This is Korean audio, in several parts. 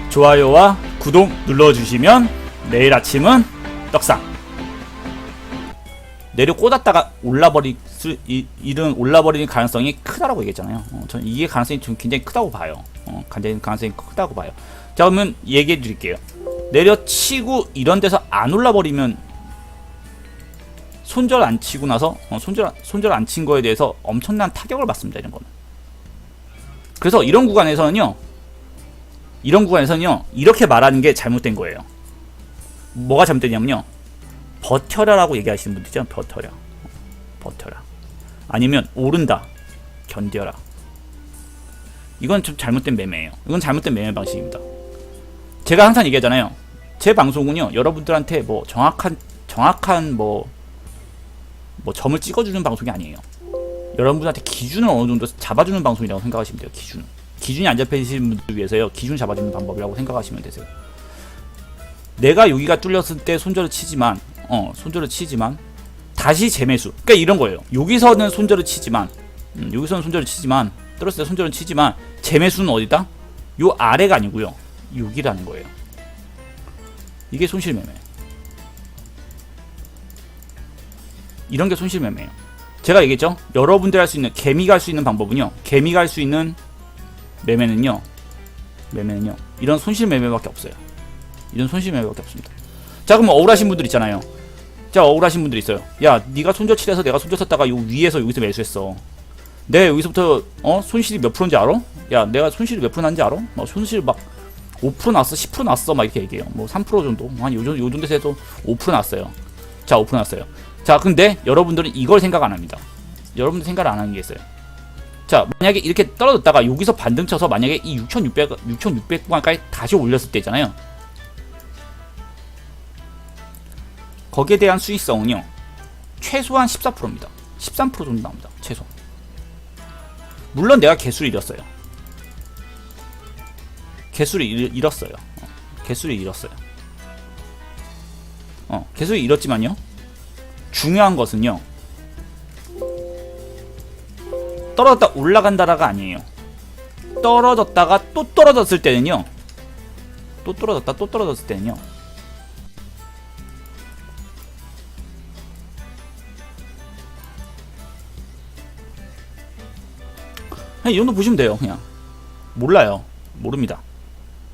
좋아요와 구독 눌러주시면 내일 아침은 떡상. 내려 꽂았다가 올라버리는 가능성이 크다라고 얘기했잖아요. 저는 이게 가능성이 좀 굉장히 크다고 봐요. 가능성이 크다고 봐요. 자, 그러면 얘기해 드릴게요. 내려치고 이런 데서 안 올라버리면 손절 안 치고 나서 손절 안 친 거에 대해서 엄청난 타격을 받습니다. 이런 거는. 그래서 이런 구간에서는요 이렇게 말하는 게 잘못된 거예요. 뭐가 잘못됐냐면요, 버텨라라고 얘기하시는 분들 있죠. 버텨라. 아니면 오른다, 견뎌라. 이건 좀 잘못된 매매예요. 이건 잘못된 매매 방식입니다. 제가 항상 얘기하잖아요. 제 방송은요, 여러분들한테 뭐 정확한 점을 찍어주는 방송이 아니에요. 여러분들한테 기준을 어느 정도 잡아주는 방송이라고 생각하시면 돼요. 기준이 안 잡혀있는 분들 위해서요, 기준 잡아주는 방법이라고 생각하시면 되세요. 내가 여기가 뚫렸을 때 손절을 치지만 다시 재매수. 그러니까 이런 거예요. 여기서는 손절을 치지만 뚫었을 때 손절을 치지만 재매수는 어디다? 요 아래가 아니고요, 여기라는 거예요. 이게 손실매매. 이런 게 손실매매예요. 제가 얘기했죠. 여러분들이 할 수 있는, 개미가 할 수 있는 방법은요, 개미가 할 수 있는 매매는요 이런 손실매매밖에 없어요. 이런 손실매매밖에 없습니다. 자, 그럼 억울하신 분들 있잖아요. 자, 억울하신 분들이 있어요. 야, 네가 손절치해서 내가 손절 샀다가 요 위에서 여기서 매수했어. 내가 여기서부터 손실이 몇 프로인지 알아? 야, 내가 손실이 몇 프로 난지 알아? 손실 막 5% 났어, 10% 났어, 막 이렇게 얘기해요. 뭐 3% 정도, 한 요 정도에서 해도 5% 났어요. 자, 5% 났어요. 자, 근데 여러분들은 이걸 생각 안 합니다. 여러분들 생각을 안 하는 게 있어요. 자, 만약에 이렇게 떨어졌다가 여기서 반등 쳐서 만약에 이 6600구간까지 다시 올렸을 때 있잖아요. 거기에 대한 수익성은요, 최소한 14%입니다. 13% 정도 나옵니다. 최소. 물론 내가 개수를 잃었어요. 개수를 잃었어요. 개수를 잃었지만요, 중요한 것은요, 떨어졌다 올라간다라가 아니에요. 떨어졌다가 또 떨어졌을 때는요, 그냥 이 정도 보시면 돼요. 그냥 모릅니다.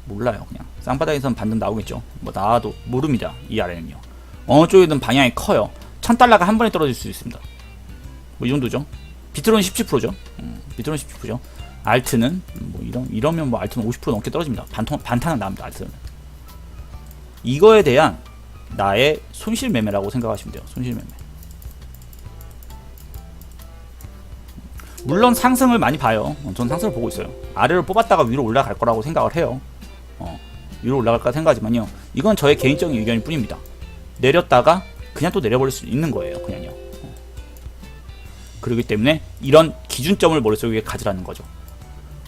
그냥 쌍바닥에선 반등 나오겠죠. 뭐 나와도 모릅니다. 이 아래는요, 어느 쪽이든 방향이 커요. 1000달러가 한 번에 떨어질 수 있습니다. 뭐 이 정도죠. 비트로는 17%죠. 비트로는 17%죠. 알트는 뭐 이러면 뭐 알트는 50% 넘게 떨어집니다. 반탄은 나옵니다. 알트는. 이거에 대한 나의 손실 매매라고 생각하시면 돼요. 손실 매매. 물론 상승을 많이 봐요. 전 상승을 보고 있어요. 아래로 뽑았다가 위로 올라갈 거라고 생각을 해요. 위로 올라갈 거라 생각하지만요, 이건 저의 개인적인 의견일 뿐입니다. 내렸다가 그냥 또 내려버릴 수 있는 거예요. 그냥요. 그렇기 때문에 이런 기준점을 머릿속에 가지라는 거죠.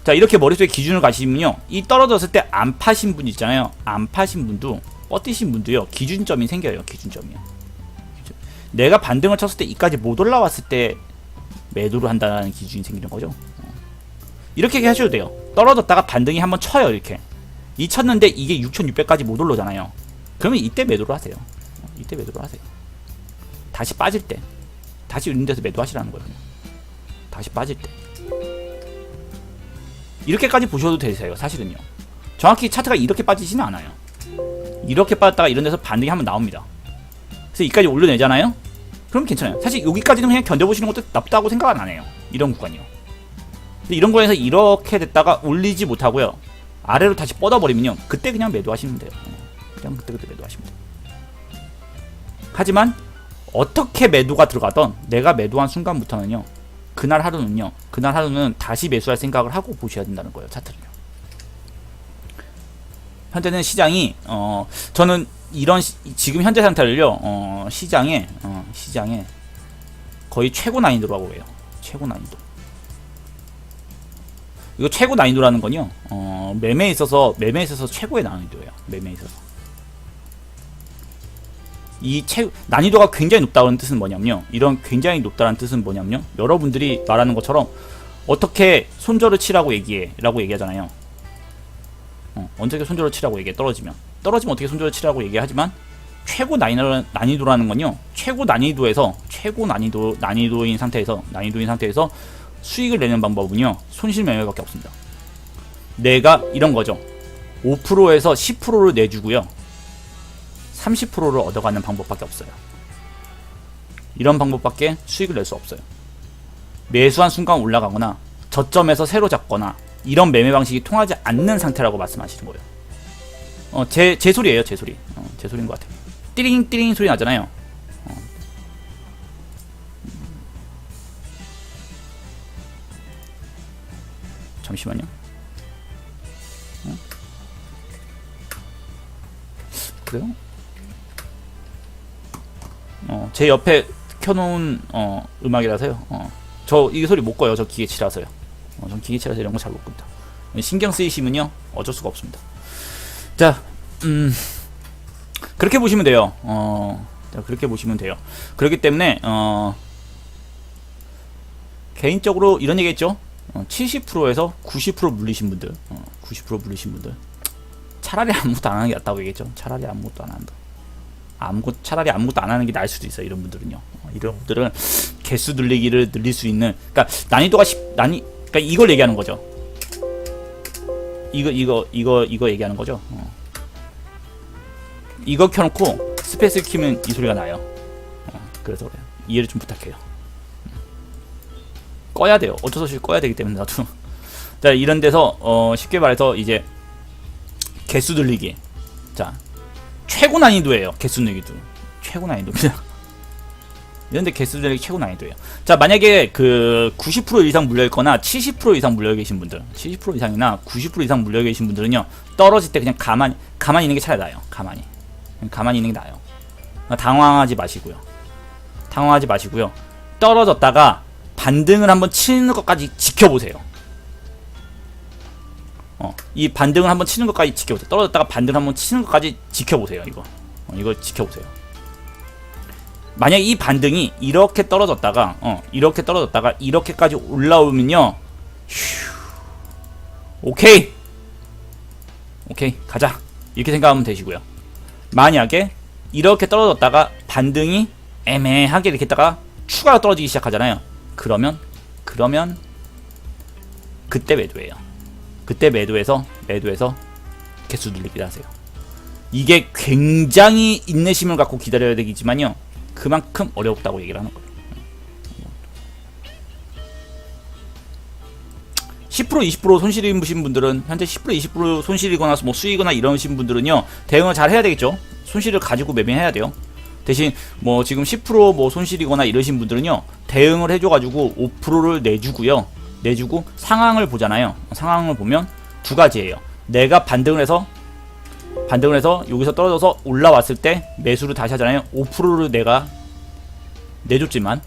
자, 이렇게 머릿속에 기준을 가시면요, 이 떨어졌을 때 안 파신 분 있잖아요. 안 파신 분도, 뻗으신 분도요, 기준점이 생겨요. 기준점이요. 내가 반등을 쳤을 때 이까지 못 올라왔을 때 매도를 한다는 기준이 생기는 거죠. 이렇게 하셔도 돼요. 떨어졌다가 반등이 한번 쳐요. 이렇게 이 쳤는데 이게 6600까지 못 올라오잖아요. 그러면 이때 매도를 하세요. 다시 빠질 때, 다시 있는 데서 매도하시라는 거예요. 다시 빠질 때 이렇게까지 보셔도 되세요. 사실은요, 정확히 차트가 이렇게 빠지지는 않아요. 이렇게 빠졌다가 이런 데서 반등이 한번 나옵니다. 그래서 이까지 올려내잖아요. 그럼 괜찮아요. 사실 여기까지는 그냥 견뎌보시는 것도 나쁘다고 생각은 안 해요. 이런 구간이요. 근데 이런 구간에서 이렇게 됐다가 올리지 못하고요, 아래로 다시 뻗어버리면요, 그때 그냥 매도하시면 돼요. 그냥 그때 매도하시면 돼요. 하지만 어떻게 매도가 들어가던 내가 매도한 순간부터는요, 그날 하루는 다시 매수할 생각을 하고 보셔야 된다는 거예요. 차트를요. 현재는 시장이 저는 이런 지금 현재 상태를요, 시장에 거의 최고 난이도라고 해요. 최고 난이도. 이거 최고 난이도라는 건요, 매매에 있어서 최고의 난이도예요. 매매에 있어서. 난이도가 굉장히 높다는 뜻은 뭐냐면요, 이런 굉장히 높다는 뜻은 뭐냐면요, 여러분들이 말하는 것처럼 어떻게 손절을 치라고 라고 얘기하잖아요. 어떻게 손절을 치라고 얘기해. 떨어지면 어떻게 손절을 치라고 얘기하지만 최고 난이도라는 건요, 최고 난이도인 상태에서 수익을 내는 방법은요, 손실 매매밖에 없습니다. 내가 이런 거죠. 5%에서 10%를 내주고요, 30%를 얻어가는 방법밖에 없어요. 이런 방법밖에 수익을 낼 수 없어요. 매수한 순간 올라가거나 저점에서 새로 잡거나 이런 매매 방식이 통하지 않는 상태라고 말씀하시는 거예요. 제 소리예요, 제 소리. 제 소리인 것 같아요. 띠링 띠링 소리 나잖아요. 잠시만요. 그래요? 제 옆에 켜놓은 음악이라서요. 저 이 소리 못 꺼요. 저 기계치라서요. 전 기계치라서 이런 거 잘 못 끕니다. 신경 쓰이시면요, 어쩔 수가 없습니다. 자, 그렇게 보시면 돼요. 자, 그렇게 보시면 돼요. 그렇기 때문에 개인적으로 이런 얘기했죠. 70%에서 90% 물리신 분들, 90% 물리신 분들, 차라리 아무것도 안 하는 게 낫다고 얘기했죠. 차라리 아무것도 안 한다. 차라리 아무것도 안 하는 게 나을 수도 있어요. 이런 분들은요. 이런 분들은 개수 늘리기를 늘릴 수 있는, 그러니까 난이도가 그러니까 이걸 얘기하는 거죠. 이거 얘기하는 거죠. 이거 켜놓고 스페이스 키면 이 소리가 나요. 그래서 그래요. 이해를 좀 부탁해요. 꺼야 돼요. 어쩔 수 없이 꺼야 되기 때문에 나도. 자, 이런 데서 쉽게 말해서 이제 개수 늘리기. 자, 최고 난이도예요. 개수 늘리기도 최고 난이도입니다. 이런데 개수 늘리기 최고 난이도예요. 자, 만약에 그 90% 이상 물려 있거나 70% 이상 물려 계신 분들, 70% 이상이나 90% 이상 물려 계신 분들은요, 떨어질 때 그냥 가만히 있는 게 차라리 나아요. 가만히 있는 게 나아요. 당황하지 마시고요. 떨어졌다가 반등을 한번 치는 것까지 지켜보세요. 이 반등을 한번 치는 것까지 지켜보세요. 떨어졌다가 반등을 한번 치는 것까지 지켜보세요. 이거 지켜보세요. 만약 이 반등이 이렇게 떨어졌다가 이렇게까지 올라오면요, 오케이 가자, 이렇게 생각하면 되시고요. 만약에 이렇게 떨어졌다가 반등이 애매하게 이렇게 있다가 추가로 떨어지기 시작하잖아요. 그러면 그때 매도예요. 그때 매도해서 개수 늘리기를 하세요. 이게 굉장히 인내심을 갖고 기다려야 되겠지만요, 그만큼 어렵다고 얘기를 하는 거예요. 10% 20% 손실 입으신 분들은, 현재 10% 20% 손실이거나 뭐 수익이거나 이러신 분들은요, 대응을 잘 해야 되겠죠. 손실을 가지고 매매해야 돼요. 대신 뭐 지금 10% 뭐 손실이거나 이러신 분들은요, 대응을 해줘가지고 5%를 내주고 상황을 보잖아요. 상황을 보면 두 가지예요. 내가 반등을 해서 여기서 떨어져서 올라왔을 때 매수를 다시 하잖아요. 5%를 내가 내줬지만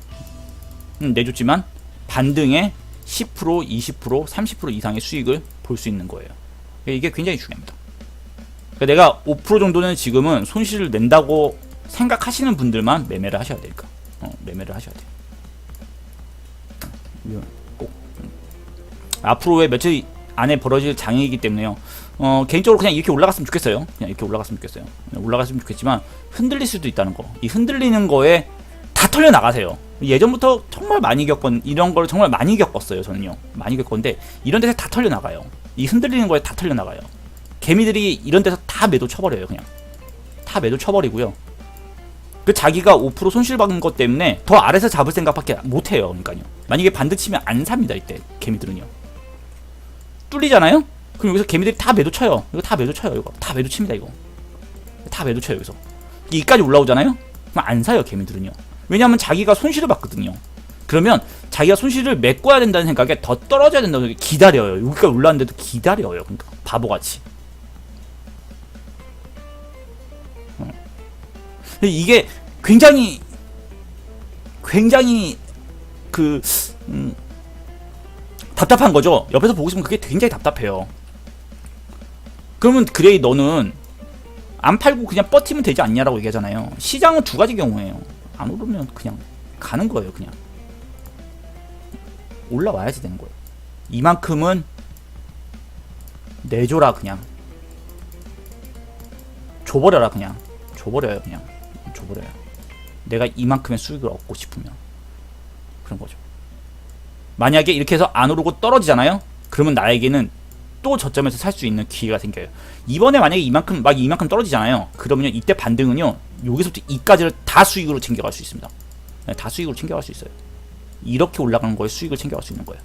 반등에 10%, 20%, 30% 이상의 수익을 볼 수 있는 거예요. 이게 굉장히 중요합니다. 그러니까 내가 5% 정도는 지금은 손실을 낸다고 생각하시는 분들만 매매를 하셔야 되니까. 매매를 하셔야 돼요. 꼭 앞으로의 며칠 안에 벌어질 장애이기 때문에요. 개인적으로 그냥 이렇게 올라갔으면 좋겠어요. 올라갔으면 좋겠지만 흔들릴 수도 있다는 거. 이 흔들리는 거에 다 털려 나가세요. 예전부터 정말 많이 이런 걸 정말 많이 겪었어요. 저는요, 많이 겪었는데 이런 데서 다 털려 나가요. 이 흔들리는 거에 다 털려 나가요. 개미들이 이런 데서 다 매도 쳐버려요. 그냥 다 매도 쳐버리고요. 그 자기가 5% 손실 받은 것 때문에 더 아래서 잡을 생각밖에 못 해요. 그러니까요. 만약에 반등 치면 안 삽니다. 이때 개미들은요. 뚫리잖아요? 그럼 여기서 개미들이 다 매도 쳐요. 이거 다 매도 쳐요. 이거 다 매도 칩니다. 이거 다 매도 쳐요. 여기서 이까지 올라오잖아요? 그럼 안 사요. 개미들은요. 왜냐하면 자기가 손실을 받거든요. 그러면 자기가 손실을 메꿔야 된다는 생각에 더 떨어져야 된다고 기다려요. 여기까지 올라왔는데도 기다려요. 그러니까 바보같이. 이게 굉장히 답답한 거죠. 옆에서 보고 있으면 그게 굉장히 답답해요. 그러면 그래, 너는 안 팔고 그냥 버티면 되지 않냐라고 얘기하잖아요. 시장은 두 가지 경우예요. 안 오르면 그냥 가는 거예요. 그냥 올라와야지 되는 거예요. 이만큼은 내줘라. 그냥 줘버려라 그냥. 줘버려요 그냥. 줘버려요. 내가 이만큼의 수익을 얻고 싶으면. 그런 거죠. 만약에 이렇게 해서 안 오르고 떨어지잖아요. 그러면 나에게는 또 저점에서 살 수 있는 기회가 생겨요. 이번에 만약에 이만큼 떨어지잖아요. 그러면요 이때 반등은요 여기서부터 이까지를 다 수익으로 챙겨갈 수 있습니다. 네, 다 수익으로 챙겨갈 수 있어요. 이렇게 올라가는 거에 수익을 챙겨갈 수 있는 거예요.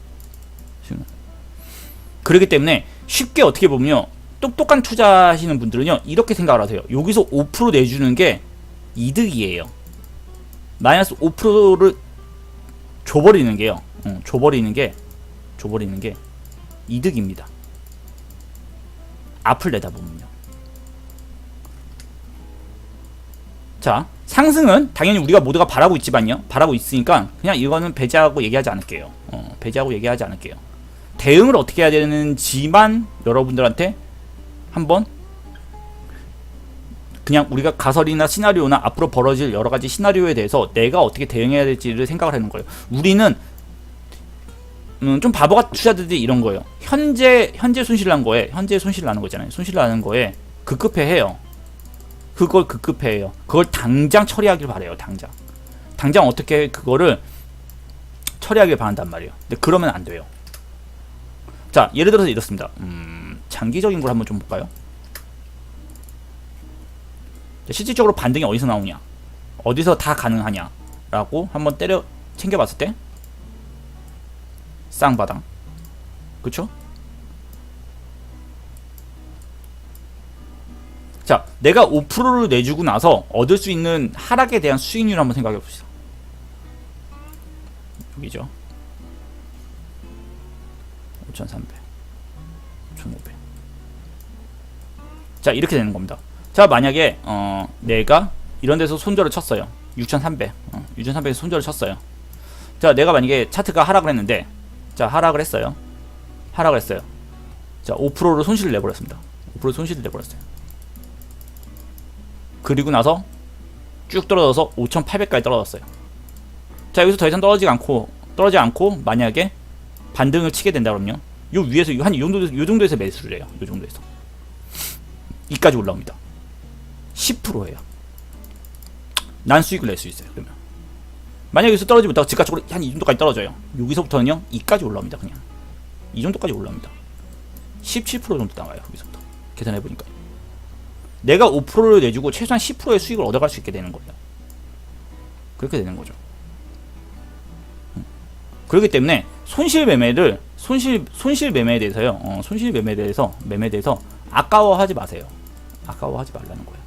그렇기 때문에 쉽게 어떻게 보면요 똑똑한 투자하시는 분들은요 이렇게 생각을 하세요. 여기서 5% 내주는 게 이득이에요. 마이너스 5%를 줘버리는 게요. 줘버리는 게 이득입니다. 앞을 내다보면요. 자, 상승은 당연히 우리가 모두가 바라고 있지만요. 바라고 있으니까 그냥 이거는 배제하고 얘기하지 않을게요. 배제하고 얘기하지 않을게요. 대응을 어떻게 해야 되는지만 여러분들한테 한번 그냥 우리가 가설이나 시나리오나 앞으로 벌어질 여러 가지 시나리오에 대해서 내가 어떻게 대응해야 될지를 생각을 하는 거예요. 우리는 좀 바보같은 투자들이 이런 거예요. 현재 손실 난 거에 현재 손실 나는 거 있잖아요. 손실 나는 거에 급급해 해요. 그걸 급급해 해요. 그걸 당장 처리하길 바래요. 당장 어떻게 그거를 처리하길 바란단 말이에요. 근데 그러면 안 돼요. 자, 예를 들어서 이렇습니다. 장기적인 걸 한번 좀 볼까요? 실질적으로 반등이 어디서 나오냐, 어디서 다 가능하냐 라고 한번 챙겨봤을 때 쌍바닥, 그쵸? 자, 내가 5%를 내주고 나서 얻을 수 있는 하락에 대한 수익률을 한번 생각해 봅시다. 여기죠. 5,300, 5,500. 자, 이렇게 되는 겁니다. 자, 만약에 내가 이런 데서 손절을 쳤어요. 6,300. 6,300에서 손절을 쳤어요. 자, 내가 만약에 차트가 하락을 했는데, 자, 하락을 했어요. 자, 5%로 손실을 내버렸습니다. 5% 손실을 내버렸어요. 그리고 나서 쭉 떨어져서 5,800까지 떨어졌어요. 자, 여기서 더 이상 떨어지지 않고 만약에 반등을 치게 된다 그러면요, 요 위에서 한 요 정도에서 매수를 해요. 요 정도에서 이까지 올라옵니다. 10%예요. 난 수익을 낼 수 있어요. 그러면 만약에 여기서 떨어지면 더 즉각적으로 한 이 정도까지 떨어져요. 여기서부터는요 이까지 올라옵니다. 그냥 이 정도까지 올라옵니다. 17% 정도 나와요. 여기서부터 계산해 보니까 내가 5%를 내주고 최소한 10%의 수익을 얻어갈 수 있게 되는 거예요. 그렇게 되는 거죠. 그렇기 때문에 손실 매매에 대해서요. 손실 매매에 대해서 아까워하지 마세요. 아까워하지 말라는 거예요.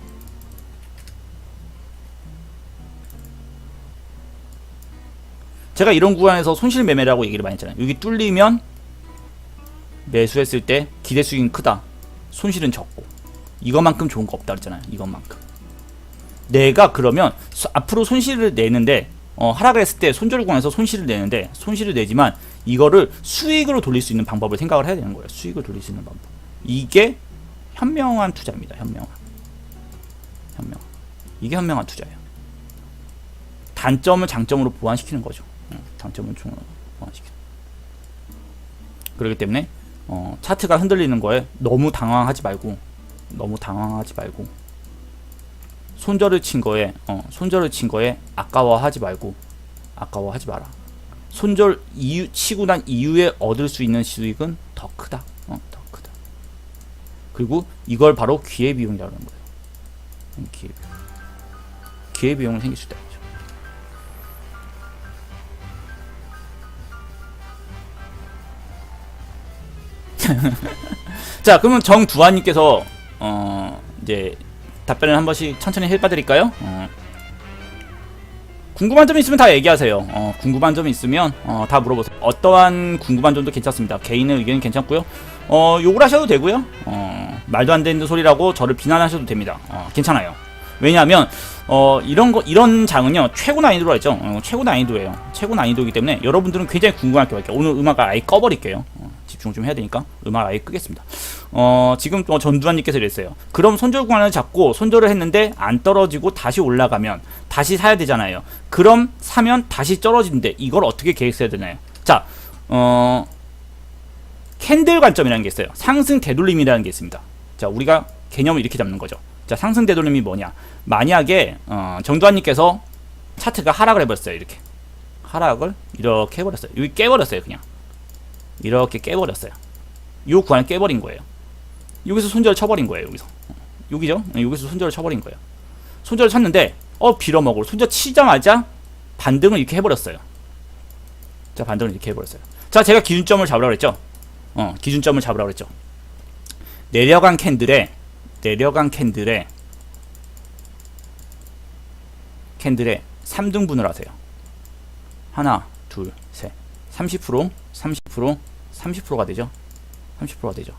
제가 이런 구간에서 손실 매매라고 얘기를 많이 했잖아요. 여기 뚫리면 매수했을 때 기대 수익은 크다, 손실은 적고, 이것만큼 좋은 거 없다 그랬잖아요. 이것만큼. 내가 그러면 앞으로 손실을 내는데 하락을 했을 때 손절 구간에서 손실을 내지만 이거를 수익으로 돌릴 수 있는 방법을 생각을 해야 되는 거예요. 수익을 돌릴 수 있는 방법. 이게 현명한 투자입니다. 현명한. 이게 현명한 투자예요. 단점을 장점으로 보완시키는 거죠. 단점을 보완시키는. 그렇기 때문에 차트가 흔들리는 거에 너무 당황하지 말고 손절을 친 거에 아까워하지 마라. 손절 치고 난 이후에 얻을 수 있는 수익은 더 크다. 그리고 이걸 바로 기회비용이라고 하는 거예요. 기회비용은 생길 수 있다. 자, 그러면 정두환님께서 이제 답변을 한 번씩 천천히 해봐드릴까요? 궁금한 점이 있으면 다 얘기하세요. 궁금한 점이 있으면 다 물어보세요. 어떠한 궁금한 점도 괜찮습니다. 개인의 의견은 괜찮고요. 욕을 하셔도 되고요. 말도 안 되는 소리라고 저를 비난하셔도 됩니다. 괜찮아요. 왜냐하면 이런 장은요 최고 난이도로 했죠. 최고 난이도예요. 최고 난이도이기 때문에 여러분들은 굉장히 궁금할 게 많을게요. 오늘 음악을 아예 꺼버릴게요. 집중 좀 해야 되니까 음악 아예 끄겠습니다. 지금 전두환님께서 이랬어요. 그럼 손절 구간을 잡고 손절을 했는데 안 떨어지고 다시 올라가면 다시 사야 되잖아요. 그럼 사면 다시 떨어지는데 이걸 어떻게 계획해야 되나요? 자, 캔들 관점이라는 게 있어요. 상승 되돌림이라는 게 있습니다. 자, 우리가 개념을 이렇게 잡는 거죠. 자, 상승 되돌림이 뭐냐? 만약에 정두환님께서 차트가 하락을 해버렸어요. 이렇게 하락을 이렇게 해버렸어요. 여기 깨버렸어요. 그냥 이렇게 깨버렸어요. 이 구간을 깨버린 거예요. 여기서 손절을 쳐버린 거예요. 여기서 여기죠? 여기서 손절을 쳐버린 거예요. 손절을 쳤는데 빌어먹으로 손절 치자마자 반등을 이렇게 해버렸어요. 자, 반등을 이렇게 해버렸어요. 자, 제가 기준점을 잡으라고 그랬죠? 기준점을 잡으라고 그랬죠? 내려간 캔들에 3등분을 하세요. 하나, 둘, 셋. 30%, 30%, 30%가 되죠? 30%가 되죠.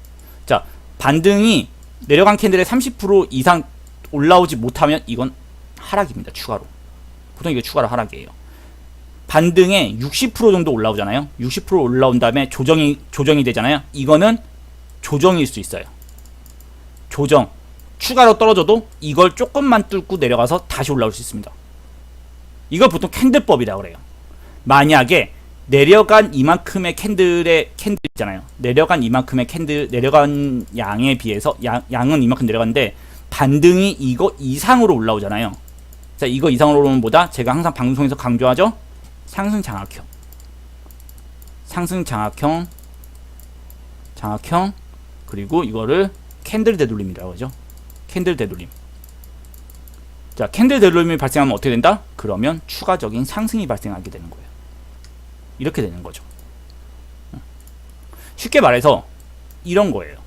자, 반등이 내려간 캔들에 30% 이상 올라오지 못하면 이건 하락입니다. 추가로. 보통 이게 추가로 하락이에요. 반등에 60% 정도 올라오잖아요. 60% 올라온 다음에 조정이 되잖아요. 이거는 조정일 수 있어요. 조정. 추가로 떨어져도 이걸 조금만 뚫고 내려가서 다시 올라올 수 있습니다. 이걸 보통 캔들법이라고 그래요. 만약에 내려간 이만큼의 캔들 있잖아요. 내려간 이만큼의 캔들, 내려간 양에 비해서 양은 이만큼 내려갔는데 반등이 이거 이상으로 올라오잖아요. 자, 이거 이상으로 오면 뭐다? 제가 항상 방송에서 강조하죠. 상승 장악형. 상승 장악형. 그리고 이거를 캔들 되돌림이라고 하죠. 캔들 되돌림. 자, 캔들 되돌림이 발생하면 어떻게 된다? 그러면 추가적인 상승이 발생하게 되는 거예요. 이렇게 되는 거죠. 쉽게 말해서 이런 거예요.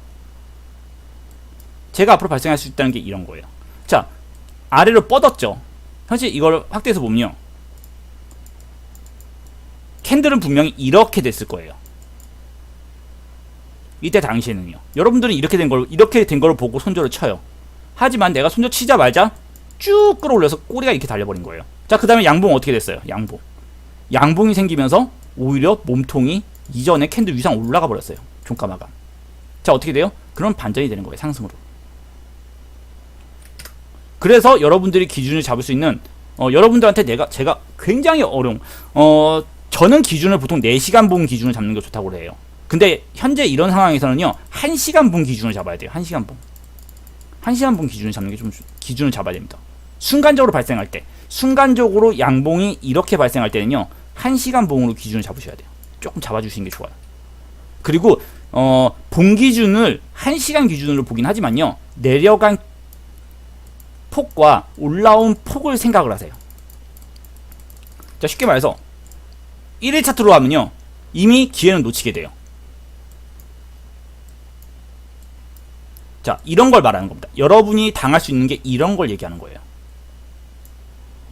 제가 앞으로 발생할 수 있다는 게 이런 거예요. 자, 아래로 뻗었죠. 사실 이걸 확대해서 보면요, 캔들은 분명히 이렇게 됐을 거예요. 이때 당시에는요. 여러분들은 이렇게 된 걸 보고 손절을 쳐요. 하지만 내가 손절 치자마자 쭉 끌어올려서 꼬리가 이렇게 달려버린 거예요. 자, 그 다음에 양봉 어떻게 됐어요? 양봉이 생기면서 오히려 몸통이 이전에 캔들 위상 올라가 버렸어요. 종가마감. 자, 어떻게 돼요? 그럼 반전이 되는 거예요. 상승으로. 그래서 여러분들이 기준을 잡을 수 있는 여러분들한테 제가 굉장히 어려운 저는 기준을 보통 4시간 분 기준을 잡는 게 좋다고 해요. 근데 현재 이런 상황에서는요, 1시간 분 기준을 잡아야 돼요. 1시간 분. 1시간 분 기준을 잡는 게 좀 기준을 잡아야 됩니다. 순간적으로 발생할 때, 순간적으로 양봉이 이렇게 발생할 때는요, 1시간 봉으로 기준을 잡으셔야 돼요. 조금 잡아주시는 게 좋아요. 그리고 본 기준을 1시간 기준으로 보긴 하지만요, 내려간 폭과 올라온 폭을 생각을 하세요. 자, 쉽게 말해서 1일 차트로 하면요, 이미 기회는 놓치게 돼요. 자, 이런 걸 말하는 겁니다. 여러분이 당할 수 있는 게 이런 걸 얘기하는 거예요.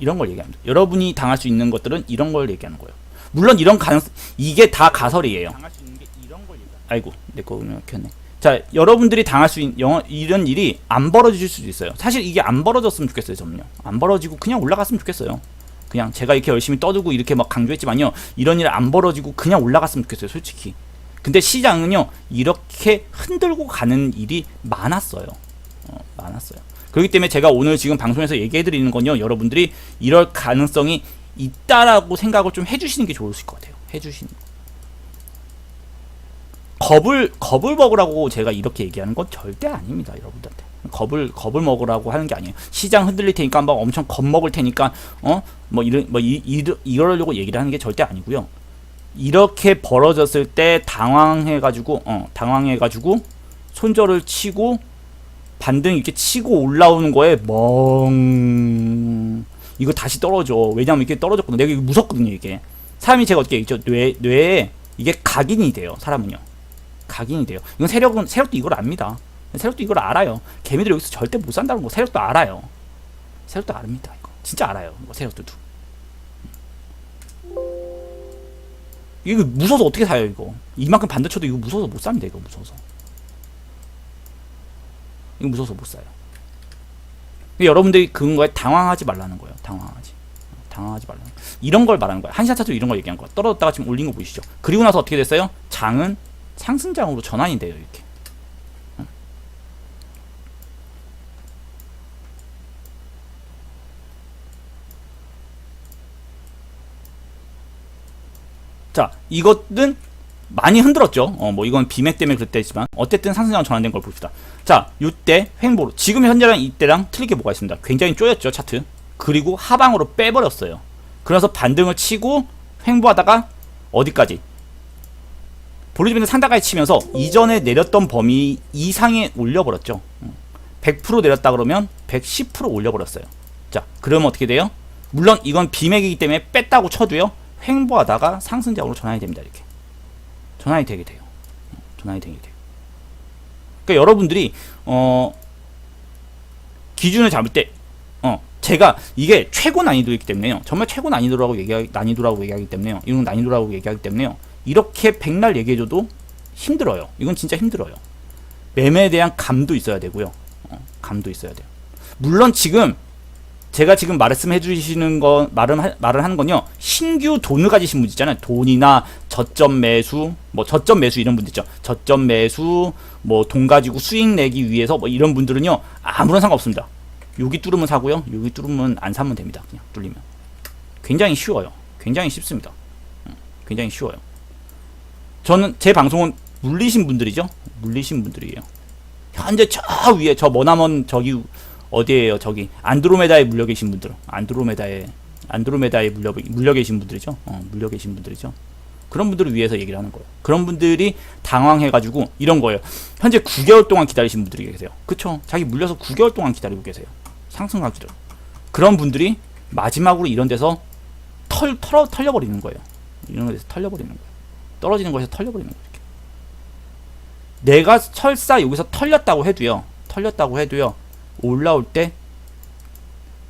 이런 걸 얘기합니다. 여러분이 당할 수 있는 것들은 이런 걸 얘기하는 거예요. 물론 이런 가능성, 이게 다 가설이에요. 아이고, 내 거 켰네. 자, 여러분들이 당할 수 있는 이런 일이 안 벌어질 수도 있어요. 사실 이게 안 벌어졌으면 좋겠어요. 저는요, 안 벌어지고 그냥 올라갔으면 좋겠어요. 그냥 제가 이렇게 열심히 떠들고 이렇게 막 강조했지만요, 이런 일 안 벌어지고 그냥 올라갔으면 좋겠어요. 솔직히. 근데 시장은요, 이렇게 흔들고 가는 일이 많았어요. 많았어요. 그렇기 때문에 제가 오늘 지금 방송에서 얘기해드리는 건요, 여러분들이 이럴 가능성이 있다라고 생각을 좀 해주시는 게 좋을 것 같아요. 해주시는 거. 겁을 먹으라고 제가 이렇게 얘기하는 건 절대 아닙니다. 여러분들한테. 겁을 먹으라고 하는 게 아니에요. 시장 흔들릴 테니까 막 엄청 겁먹을 테니까, 이러려고 얘기를 하는 게 절대 아니고요. 이렇게 벌어졌을 때 당황해가지고 손절을 치고 반등 이렇게 치고 올라오는 거에 이거 다시 떨어져. 왜냐면 이렇게 떨어졌거든. 내가 이거 무섭거든요. 이게 사람이, 제가 어떻게 얘기했죠, 뇌에 이게 각인이 돼요. 사람은요, 각인이 돼요. 이건 세력도 이걸 압니다. 세력도 이걸 알아요. 개미들 여기서 절대 못 산다는 거 세력도 알아요. 세력도 압니다. 이거 진짜 알아요. 세력들도. 이거 무서워서 어떻게 사요? 이거 이만큼 반대 쳐도 이거 무서워서 못 삽니다. 이거 무서워서 못 사요. 여러분들이 그런 거에 당황하지 말라는 거예요. 당황하지 말라는 거. 이런 걸 말하는 거예요. 한시간 차트도 이런 걸 얘기한 거야. 떨어졌다가 지금 올린 거 보이시죠? 그리고 나서 어떻게 됐어요? 장은 상승장으로 전환이 돼요. 이렇게. 자, 이것은 많이 흔들었죠. 뭐 이건 비맥 때문에 그랬지만 어쨌든 상승장 전환된 걸 봅시다. 자, 이때 횡보로 지금 현재랑 이때랑 틀릴 게 뭐가 있습니다. 굉장히 쪼였죠 차트. 그리고 하방으로 빼버렸어요. 그래서 반등을 치고 횡보하다가 어디까지? 볼리주변에 상단까지 치면서 이전에 내렸던 범위 이상에 올려버렸죠. 100% 내렸다 그러면 110% 올려버렸어요. 자, 그러면 어떻게 돼요? 물론 이건 비맥이기 때문에 뺐다고 쳐도요. 횡보하다가 상승장으로 전환이 됩니다. 이렇게 전환이 되게 돼요. 전환이 되게 돼요. 그러니까 여러분들이 기준을 잡을 때 제가 이게 최고 난이도이기 때문에요. 정말 최고 난이도라고 얘기하기 때문에요. 이건 난이도라고 얘기하기 때문에요. 이렇게 백날 얘기해줘도 힘들어요. 이건 진짜 힘들어요. 매매에 대한 감도 있어야 되고요. 감도 있어야 돼요. 물론 지금 제가 지금 말씀해 주시는 거 말을 하는 건요. 신규 돈을 가지신 분 있잖아요. 돈이나 저점 매수, 뭐 저점 매수 이런 분들 있죠. 저점 매수, 뭐 돈 가지고 수익 내기 위해서 뭐 이런 분들은요. 아무런 상관없습니다. 여기 뚫으면 사고요. 여기 뚫으면 안 사면 됩니다. 그냥 뚫리면. 굉장히 쉬워요. 굉장히 쉽습니다. 굉장히 쉬워요. 저는 제 방송은 물리신 분들이죠. 물리신 분들이에요. 현재 저 위에 저 머나먼 저기 어디에요? 저기 안드로메다에 물려 계신 분들. 안드로메다에 물려 계신 분들이죠. 물려 계신 분들이죠. 그런 분들을 위해서 얘기를 하는 거예요. 그런 분들이 당황해가지고 이런 거예요. 현재 9개월 동안 기다리신 분들이 계세요. 그쵸? 자기 물려서 9개월 동안 기다리고 계세요. 상승하기를. 그런 분들이 마지막으로 이런 데서 털려버리는 거예요. 이런 데서 털려버리는 거예요. 떨어지는 것에서 털려버리는 거예요. 이렇게. 내가 설사 여기서 털렸다고 해도요. 올라올 때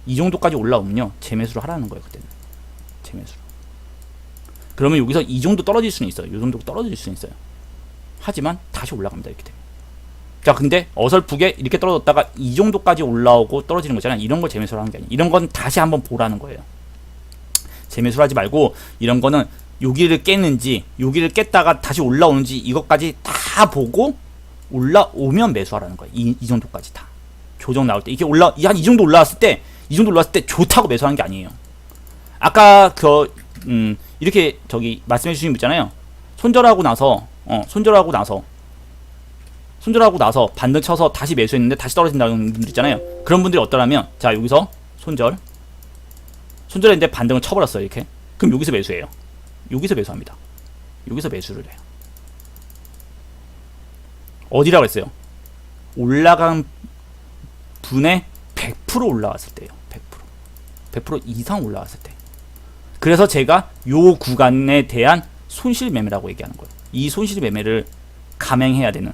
이 정도까지 올라오면요. 재매수를 하라는 거예요. 그때는. 재매수로. 그러면 여기서 이 정도 떨어질 수는 있어요. 이 정도 떨어질 수는 있어요. 하지만 다시 올라갑니다. 이렇게 되면. 자, 근데 어설프게 이렇게 떨어졌다가 이 정도까지 올라오고 떨어지는 거잖아요. 이런 걸 재매수를 하는 게 아니에요. 이런 건 다시 한번 보라는 거예요. 재매수를 하지 말고 이런 거는 여기를 깼는지 여기를 깼다가 다시 올라오는지 이것까지 다 보고 올라오면 매수하라는 거예요. 이 정도까지 다. 조정 나올 때 이게 한 이 정도 올라왔을 때 좋다고 매수하는 게 아니에요. 아까 이렇게 저기 말씀해 주신 분 있잖아요. 손절하고 나서 반등 쳐서 다시 매수했는데 다시 떨어진다는 분들 있잖아요. 그런 분들이 어떠냐면 자, 여기서 손절했는데 반등을 쳐버렸어요. 이렇게. 그럼 여기서 매수해요. 여기서 매수합니다. 여기서 매수를 해요. 어디라고 했어요? 올라간 분의 100% 올라왔을 때요. 100% 이상 올라왔을 때. 그래서 제가 요 구간에 대한 손실 매매라고 얘기하는 거예요. 이 손실 매매를 감행해야 되는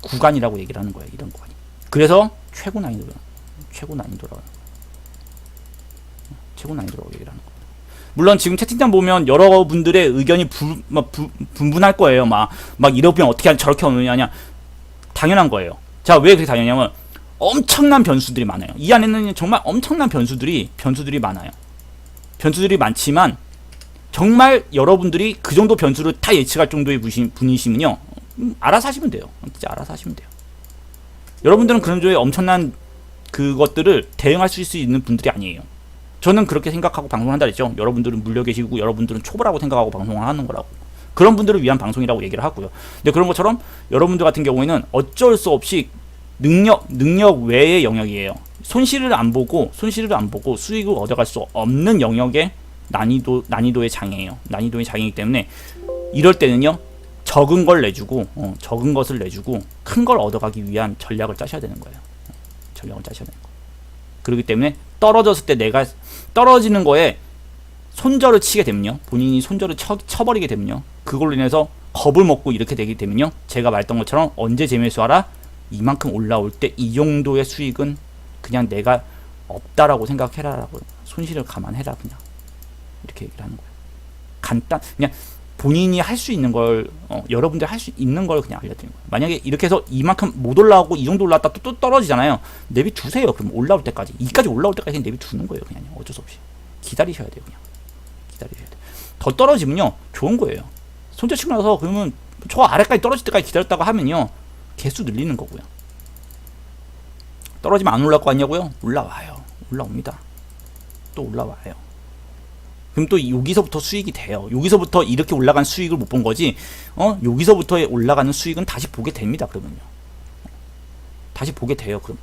구간이라고 얘기를 하는 거예요. 이런 구간이. 그래서 최고 난이도라고 얘기를 하는 거예요. 물론 지금 채팅창 보면 여러분들의 의견이 분분할 거예요. 막 이러면 어떻게 하냐, 저렇게 하느냐. 당연한 거예요. 자, 왜 그렇게 당연하냐면 엄청난 변수들이 많아요. 이 안에는 정말 엄청난 변수들이 많아요. 변수들이 많지만 정말 여러분들이 그 정도 변수를 다 예측할 정도의 분이시면요. 알아서 하시면 돼요. 진짜 알아서 하시면 돼요. 여러분들은 그런 조에 엄청난 그것들을 대응할 수 있는 분들이 아니에요. 저는 그렇게 생각하고 방송을 한다 그랬죠. 여러분들은 물려 계시고 여러분들은 초보라고 생각하고 방송을 하는 거라고. 그런 분들을 위한 방송이라고 얘기를 하고요. 근데 그런 것처럼 여러분들 같은 경우에는 어쩔 수 없이 능력 외의 영역이에요. 손실을 안 보고 수익을 얻어갈 수 없는 영역의 난이도의 장이에요. 난이도의 장이기 때문에 이럴 때는요. 적은 것을 내주고 큰 걸 얻어가기 위한 전략을 짜셔야 되는 거예요. 그렇기 때문에 떨어졌을 때 내가 떨어지는 거에 손절을 치게 되면요. 본인이 손절을 쳐버리게 되면요. 그걸로 인해서 겁을 먹고 이렇게 되게 되면요. 제가 말했던 것처럼 언제 재매수하라? 이만큼 올라올 때 이 정도의 수익은 그냥 내가 없다라고 생각해라라고. 손실을 감안해라 그냥. 이렇게 얘기를 하는 거예요. 그냥 본인이 할 수 있는 걸 여러분들 할 수 있는 걸 그냥 알려드리는 거예요. 만약에 이렇게 해서 이만큼 못 올라오고 이 정도 올라왔다 또 떨어지잖아요. 내비 두세요. 그럼 올라올 때까지. 이까지 올라올 때까지 내비 두는 거예요. 그냥 어쩔 수 없이. 기다리셔야 돼요. 그냥. 기다리셔야 돼요. 더 떨어지면요. 좋은 거예요. 손절 치고 나서 그러면 저 아래까지 떨어질 때까지 기다렸다가 하면요. 개수 늘리는 거고요. 떨어지면 안 올라올 거 아니냐고요? 올라와요. 올라옵니다. 또 올라와요. 그럼 또 여기서부터 수익이 돼요. 여기서부터 이렇게 올라간 수익을 못 본 거지. 여기서부터 올라가는 수익은 다시 보게 됩니다. 그러면요. 다시 보게 돼요. 그럼